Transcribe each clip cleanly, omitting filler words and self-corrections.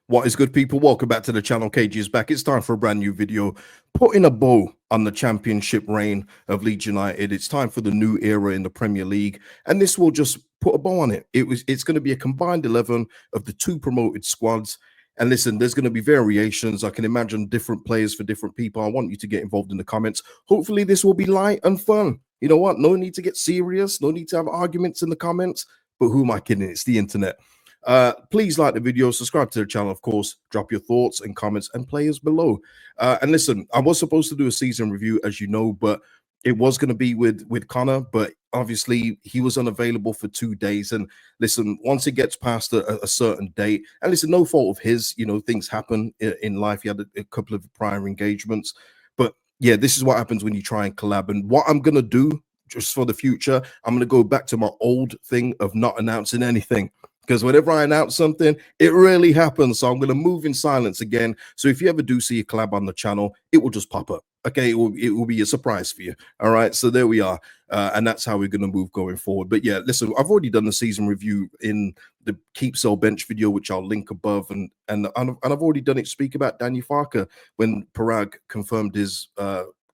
What is good, people? Welcome back to the channel. KG is back. It's time for a brand new video, putting a bow on the championship reign of Leeds United. It's time for the new era in the Premier League, and this will just put a bow on it. It's going to be a combined 11 of the two promoted squads. And listen, there's going to be variations. I can imagine different players for different people. I want you to get involved in the comments. Hopefully this will be light and fun. You know what? No need to get serious. No need to have arguments in the comments. But who am I kidding? It's the internet. Please like the video, subscribe to the channel, of course, drop your thoughts and comments and players below. And listen, I was supposed to do a season review, as you know, but it was going to be with Connor, but obviously he was unavailable for 2 days. And listen, once it gets past a certain date, and listen, no fault of his, you know, things happen in life. He had a couple of prior engagements, but yeah, this is what happens when you try and collab. And what I'm going to do just for the future, I'm going to go back to my old thing of not announcing anything. Because whenever I announce something, it really happens. So I'm going to move in silence again. So if you ever do see a collab on the channel, it will just pop up. Okay, it will be a surprise for you. All right, so there we are. And that's how we're going to move going forward. But yeah, listen, I've already done the season review in the Keep Sell Bench video, which I'll link above. And I've already done it speak about Daniel Farke when Parag confirmed his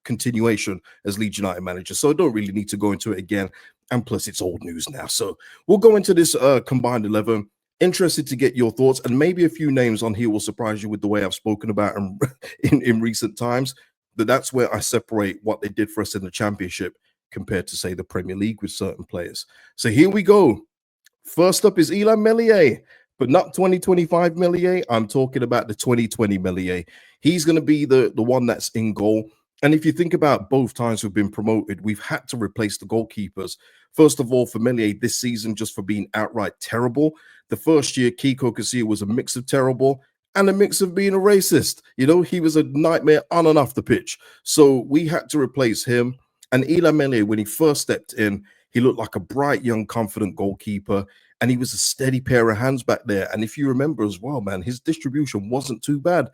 continuation as Leeds United manager. So I don't really need to go into it again. And plus, it's old news now. So we'll go into this combined 11. Interested to get your thoughts, and maybe a few names on here will surprise you with the way I've spoken about them in recent times. But that's where I separate what they did for us in the Championship compared to, say, the Premier League with certain players. So here we go. First up is Illan Meslier, but not 2025 Meslier. I'm talking about the 2020 Meslier. He's going to be the one that's in goal. And if you think about both times we've been promoted, we've had to replace the goalkeepers. First of all, for Meslier this season, just for being outright terrible. The first year, Kiko Casilla was a mix of terrible and a mix of being a racist. You know, he was a nightmare on and off the pitch. So we had to replace him. And Illan Meslier, when he first stepped in, he looked like a bright, young, confident goalkeeper. And he was a steady pair of hands back there. And if you remember as well, man, his distribution wasn't too bad.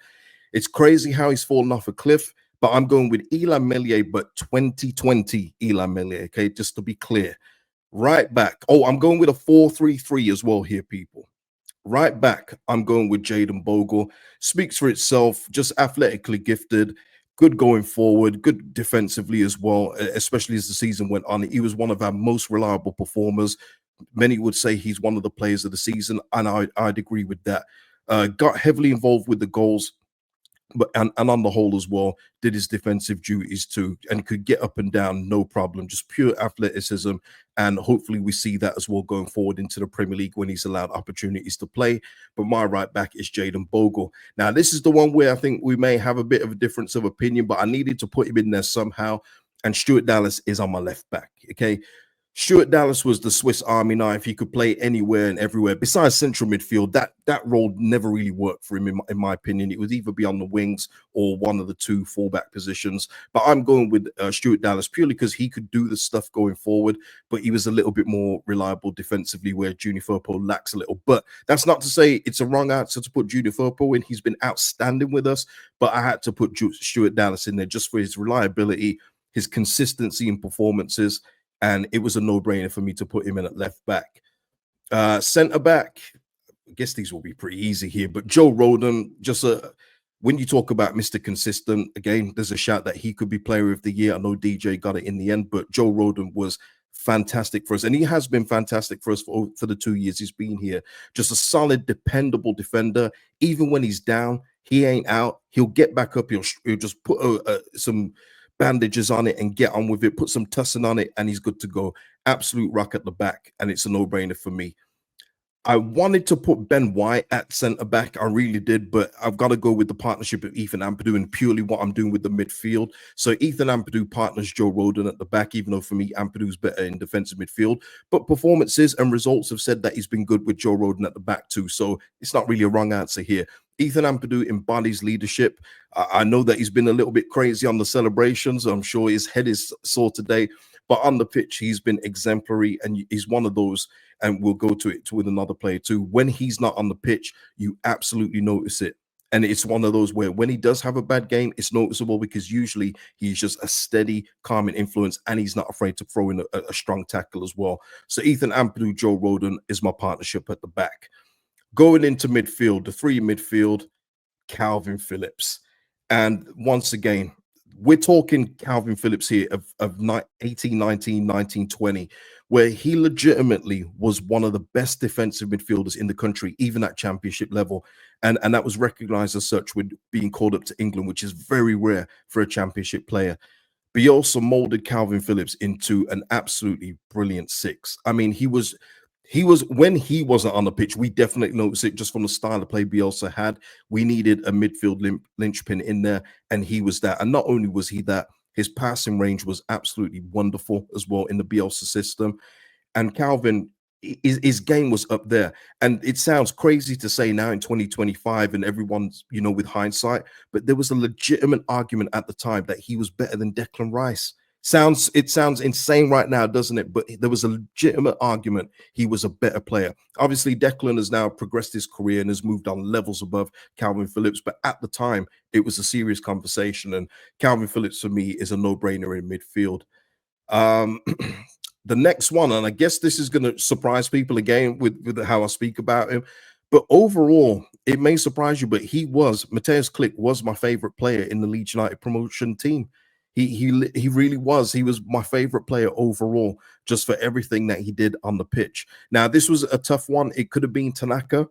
It's crazy how he's fallen off a cliff. But I'm going with Illan Meslier, but 2020 Illan Meslier, okay, just to be clear. Right back. Oh, I'm going with a 4-3-3 as well here, people. Right back, I'm going with Jayden Bogle. Speaks for itself, just athletically gifted, good going forward, good defensively as well, especially as the season went on. He was one of our most reliable performers. Many would say he's one of the players of the season, and I'd agree with that. Got heavily involved with the goals, but and on the whole as well, did his defensive duties too, and could get up and down no problem. Just pure athleticism, and hopefully we see that as well going forward into the Premier League when he's allowed opportunities to play. But my right back is Jayden Bogle. Now this is the one where I think we may have a bit of a difference of opinion, but I needed to put him in there somehow. And Stuart Dallas is on my left back. Okay. Stuart Dallas was the Swiss Army knife. He could play anywhere and everywhere. Besides central midfield, that role never really worked for him, in my opinion. It would either be on the wings or one of the two fullback positions. But I'm going with Stuart Dallas purely because he could do the stuff going forward, but he was a little bit more reliable defensively, where Junior Firpo lacks a little. But that's not to say it's a wrong answer to put Junior Firpo in. He's been outstanding with us, but I had to put Stuart Dallas in there just for his reliability, his consistency in performances. And it was a no-brainer for me to put him in at left back. Centre back, I guess these will be pretty easy here, but Joe Rodon, just when you talk about Mr. Consistent, again, there's a shout that he could be player of the year. I know DJ got it in the end, but Joe Rodon was fantastic for us, and he has been fantastic for us for the 2 years he's been here. Just a solid, dependable defender. Even when he's down, he ain't out. He'll get back up. He'll just put some bandages on it and get on with it, put some tussin on it, and he's good to go. Absolute rock at the back, and it's a no-brainer for me. I wanted to put Ben White at centre-back. I really did, but I've got to go with the partnership of Ethan Ampadu and purely what I'm doing with the midfield. So Ethan Ampadu partners Joe Rodon at the back, even though for me, Ampadu's better in defensive midfield. But performances and results have said that he's been good with Joe Rodon at the back too. So it's not really a wrong answer here. Ethan Ampadu embodies leadership. I know that he's been a little bit crazy on the celebrations. I'm sure his head is sore today. But on the pitch, he's been exemplary, and he's one of those, and we'll go to it with another player too. When he's not on the pitch, you absolutely notice it. And it's one of those where when he does have a bad game, it's noticeable because usually he's just a steady, calming influence, and he's not afraid to throw in a strong tackle as well. So Ethan Ampadu, Joe Rodon is my partnership at the back. Going into midfield, the three midfield, Calvin Phillips. And once again, we're talking Calvin Phillips here of 18, 19, 19, 20, where he legitimately was one of the best defensive midfielders in the country, even at championship level. And that was recognized as such with being called up to England, which is very rare for a championship player. Bielsa molded Calvin Phillips into an absolutely brilliant six. I mean, he was when he wasn't on the pitch, we definitely noticed it just from the style of play Bielsa had. We needed a midfield linchpin in there, and he was that. And not only was he that, his passing range was absolutely wonderful as well in the Bielsa system. And Calvin, his game was up there. And it sounds crazy to say now in 2025, and everyone's, with hindsight, but there was a legitimate argument at the time that he was better than Declan Rice. It sounds insane right now, doesn't it? But there was a legitimate argument he was a better player. Obviously, Declan has now progressed his career and has moved on levels above Calvin Phillips. But at the time, it was a serious conversation. And Calvin Phillips for me is a no-brainer in midfield. Um, the next one, and I guess this is going to surprise people again with how I speak about him, but overall, it may surprise you, but Mateusz Klich was my favorite player in the Leeds United promotion team. He really was. He was my favorite player overall, just for everything that he did on the pitch. Now, this was a tough one. It could have been Tanaka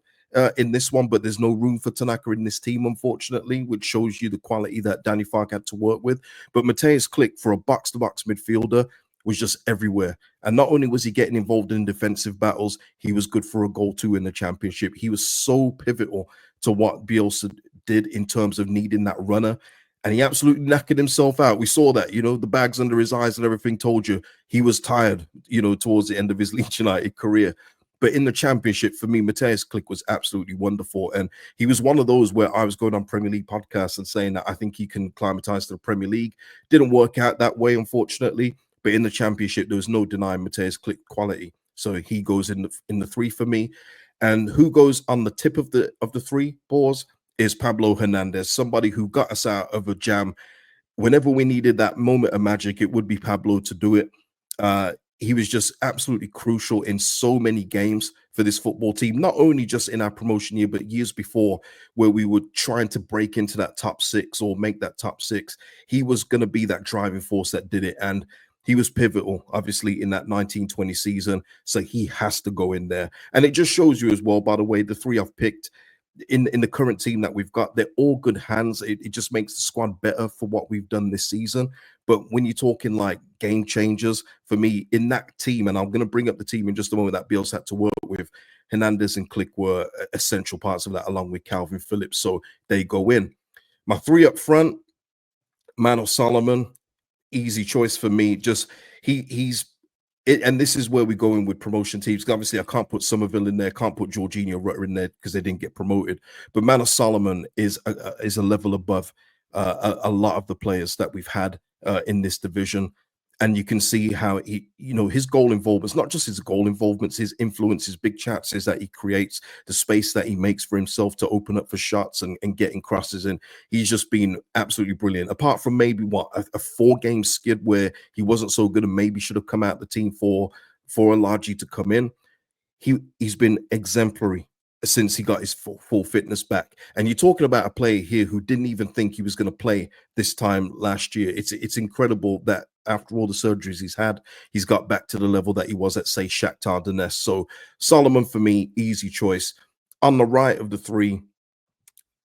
in this one, but there's no room for Tanaka in this team, unfortunately, which shows you the quality that Danny Farke had to work with. But Mateusz Klich, for a box-to-box midfielder, was just everywhere. And not only was he getting involved in defensive battles, he was good for a goal too in the championship. He was so pivotal to what Bielsa did in terms of needing that runner. And he absolutely knackered himself out. We saw that, the bags under his eyes and everything told you he was tired, towards the end of his Leeds United career. But in the championship, for me, Mateusz Klich was absolutely wonderful. And he was one of those where I was going on Premier League podcasts and saying that I think he can climatize to the Premier League. Didn't work out that way, unfortunately. But in the championship, there was no denying Mateusz Klich quality. So he goes in the three for me. And who goes on the tip of the three balls is Pablo Hernandez, somebody who got us out of a jam. Whenever we needed that moment of magic, it would be Pablo to do it. He was just absolutely crucial in so many games for this football team, not only just in our promotion year, but years before, where we were trying to break into that top six or make that top six. He was going to be that driving force that did it. And he was pivotal, obviously, in that 1920 season. So he has to go in there. And it just shows you as well, by the way, the three I've picked in the current team that we've got, they're all good hands. It just makes the squad better for what we've done this season. But when you're talking like game changers, for me, in that team, and I'm going to bring up the team in just a moment that Bielsa had to work with, Hernandez and Klich were essential parts of that, along with Calvin Phillips. So they go in. My three up front, Manor Solomon, easy choice for me. Just he's it, and this is where we go in with promotion teams. Obviously, I can't put Somerville in there, can't put Jorginho Rutter in there because they didn't get promoted. But Manor Solomon is a level above a lot of the players that we've had in this division. And you can see how his goal involvements, not just his goal involvements, his influence, his big chances that he creates, the space that he makes for himself to open up for shots and getting crosses. And he's just been absolutely brilliant. Apart from maybe a 4-game skid where he wasn't so good and maybe should have come out the team for Alaji to come in. He's been exemplary since he got his full fitness back. And you're talking about a player here who didn't even think he was going to play this time last year. It's incredible that after all the surgeries he's had, he's got back to the level that he was at, say, Shakhtar Donetsk. So Solomon, for me, easy choice. On the right of the three,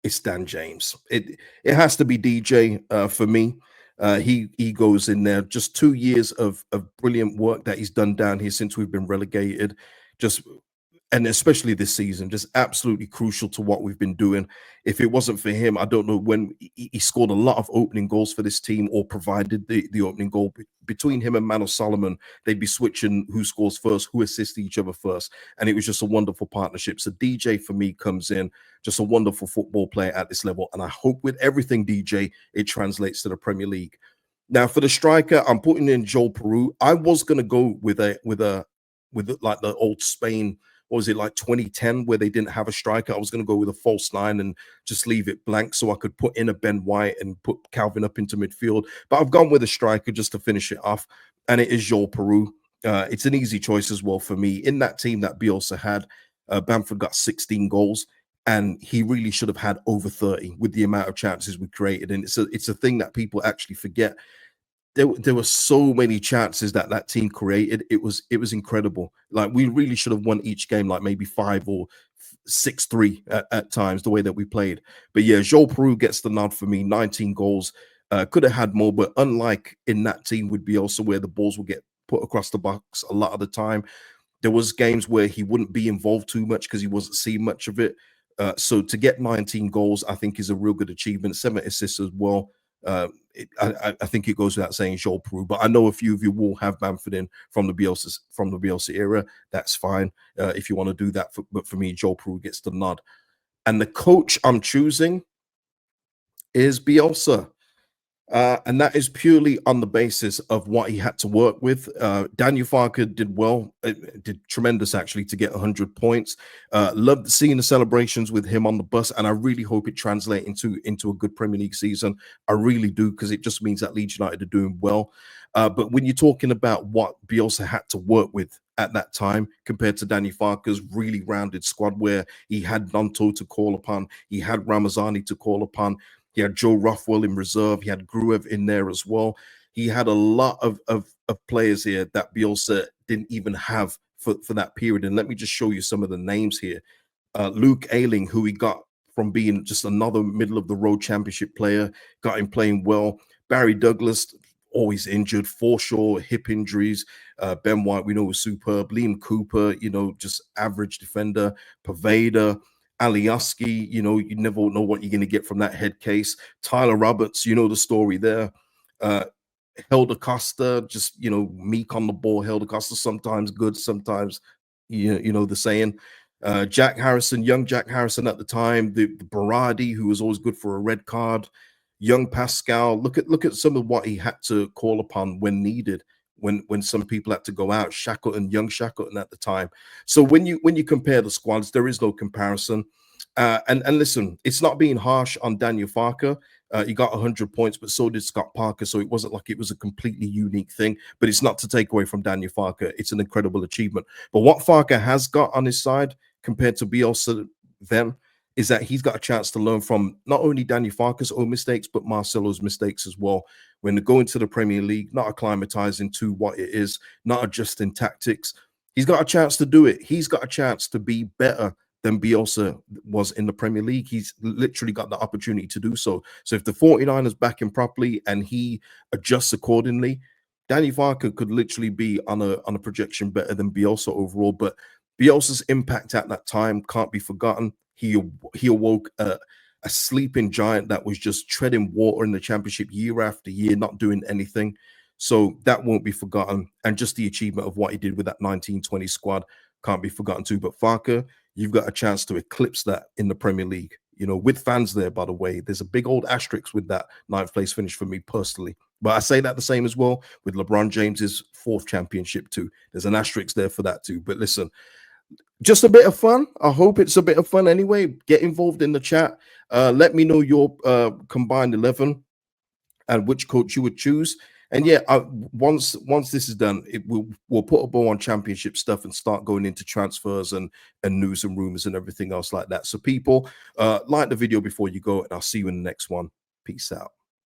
it's Dan James. It has to be DJ for me. He goes in there. Just 2 years of brilliant work that he's done down here since we've been relegated. And especially this season, just absolutely crucial to what we've been doing. If it wasn't for him, I don't know when he scored a lot of opening goals for this team or provided the opening goal. Between him and Manor Solomon, they'd be switching who scores first, who assists each other first. And it was just a wonderful partnership. So DJ for me comes in, just a wonderful football player at this level. And I hope with everything DJ, it translates to the Premier League. Now for the striker, I'm putting in Joel Peru. I was going to go with like the old Spain, what was it, like 2010, where they didn't have a striker. I was going to go with a false 9 and just leave it blank so I could put in a Ben White and put Calvin up into midfield. But I've gone with a striker just to finish it off, and it is Joel Peru. It's an easy choice as well for me. In that team that Bielsa had, Bamford got 16 goals, and he really should have had over 30 with the amount of chances we created. And it's a thing that people actually forget. There were so many chances that that team created. It was incredible. Like, we really should have won each game, like maybe 5 or 6-3 at times, the way that we played. But yeah, Joel Peru gets the nod for me. 19 goals. Could have had more, but unlike in that team with Bielsa, where the balls will get put across the box a lot of the time, there was games where he wouldn't be involved too much because he wasn't seeing much of it. So to get 19 goals, I think is a real good achievement. 7 assists as well. I think it goes without saying, Joel Peru. But I know a few of you will have Bamford in from the Bielsa era. That's fine if you want to do that. But for me, Joel Peru gets the nod. And the coach I'm choosing is Bielsa. And that is purely on the basis of what he had to work with. Daniel Farke did well, did tremendous actually to get 100 points. Loved seeing the celebrations with him on the bus, and I really hope it translates into a good Premier League season. I really do, because it just means that Leeds United are doing well. But when you're talking about what Bielsa had to work with at that time compared to Danny Farke's really rounded squad, where he had Nanto to call upon, he had Ramazani to call upon, he had Joe Rothwell in reserve. He had Gruev in there as well. He had a lot of players here that Bielsa didn't even have for that period. And let me just show you some of the names here. Luke Ayling, who he got from being just another middle of the road championship player, got him playing well. Barry Douglas, always injured. Forshaw, hip injuries. Ben White, we know, was superb. Liam Cooper, just average defender. Paveda, Alioski, you never know what you're going to get from that head case. Tyler Roberts, you know the story there. Helder Costa, just, meek on the ball. Helder Costa, sometimes good, sometimes, you know the saying. Jack Harrison, young Jack Harrison at the time. The Berardi, who was always good for a red card. Young Pascal. Look at some of what he had to call upon when needed. When some people had to go out, Shackleton, young Shackleton at the time. So when you compare the squads, there is no comparison. And listen, it's not being harsh on Daniel Farke. He got 100 points, but so did Scott Parker. So it wasn't like it was a completely unique thing. But it's not to take away from Daniel Farke. It's an incredible achievement. But what Farke has got on his side compared to Bielsa then is that he's got a chance to learn from not only Daniel Farke's own mistakes, but Marcelo's mistakes as well. When they go into the Premier League, not acclimatizing to what it is, not adjusting tactics, he's got a chance to do it. He's got a chance to be better than Bielsa was in the Premier League. He's literally got the opportunity to do so. So if the 49ers back him properly and he adjusts accordingly, Danny Farke could literally be on a projection better than Bielsa overall. But Bielsa's impact at that time can't be forgotten. He awoke a sleeping giant that was just treading water in the championship year after year, not doing anything. So that won't be forgotten. And just the achievement of what he did with that 1920 squad can't be forgotten too. But Farke, you've got a chance to eclipse that in the Premier League, with fans there, by the way. There's a big old asterisk with that 9th place finish for me personally. But I say that the same as well with LeBron James's 4th championship too. There's an asterisk there for that too. But listen, just a bit of fun. I hope it's a bit of fun anyway. Get involved in the chat. Let me know your combined 11 and which coach you would choose. And yeah, once this is done, we'll put a bow on championship stuff and start going into transfers and news and rumors and everything else like that. So people, like the video before you go, and I'll see you in the next one. Peace out.